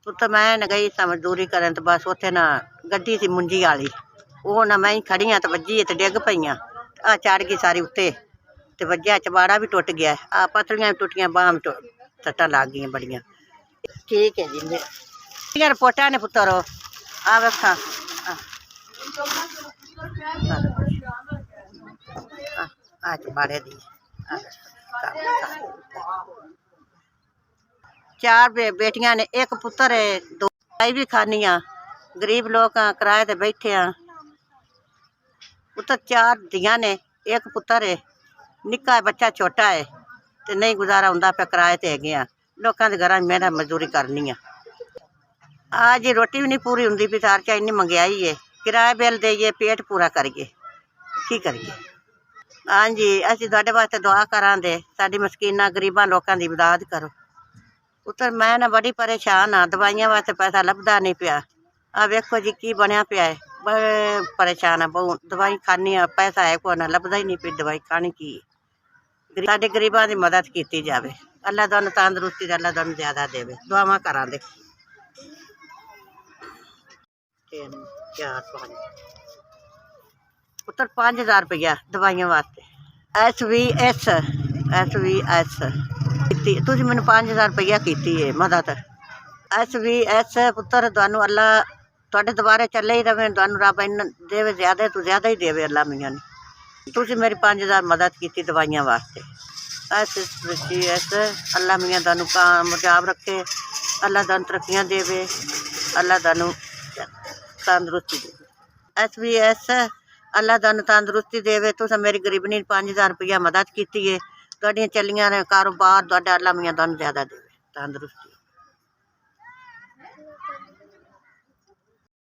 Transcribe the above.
पुत्र मैं न गई सा मजदूरी करन तो बस उत्थे ना गड्डी सी मुंजी वाली वो ना मैं खड़ी हाँ तो वजी तो डिग पई आ चढ़ गई सारी उत्ते ते वज्या चबाड़ा भी टुट गया आ पतलियां भी टुटियां बांह भी सट्टां लग गई बड़ियां। ठीक है जी रिपोर्टां ने पुत्तर आ वेखा आ चबाड़े दी चार बेटियां ने एक पुत्र है दो भाई भी खानी आ गरीब लोग किराए ते बैठे आ पुत्र चार धियां ने एक पुत्र है निक्का बच्चा छोटा है ते नहीं गुजारा हुंदा पे किराए ते है लोगों के घर मेहनत मजदूरी करनी आ आज रोटी भी नहीं पूरी हुंदी भी सार चा इन्नी महंगाई है किराया बिल देइए पेट पूरा करिए की करिए। हाँ जी असीं तुहाडे वास्ते दुआ करांदे साडी मस्कीना गरीबां लोकां दी मदद करो पुत्तर मैं ना बड़ी परेशान हाँ दवाइयां वास्ते पैसा लभदा नहीं पिया आ वेखो जी की बनया पिया है बड़े परेशान है बहु दवाई खानी पैसा है को ना लभदा ही नहीं पी दवाई खानी की साडे गरीबां दी मदद कीती जावे अल्लाह तुहानूं तंदुरुस्ती अल्लाह तुहानूं ज्यादा देवे दुआवां करांदे। 3 4 5 पुत्तर 5000 रुपया दवाइयां वास्ते SVS तुसीं मैनूं 5000 रुपया कीती है मदद SVS पुत्तर तुहानूं अल्लाह तुहाडे दुबारे चले ही रवे तुहानूं रब इन देवे ज्यादा तो ज्यादा ही देवे अल्लाह मियां ने तुसीं मेरी 5000 मदद की दवाइयां वास्ते SVS अल्लाह मियां तुहानूं कामयाब रखे अल्लाह तुहानूं तरक्कियां देवे अल्लाह तुहानूं तंदुरुस्ती देवे SVS अल्लाह तुहानूं तंदुरुस्ती देवे तुसें मेरी गरीबनी 5000 रुपया मदद की है तुहाडियां चलियां ने कारोबार तुहाडा अल्लाह मियां तुहानूं ज्यादा देवे तंदुरुस्ती।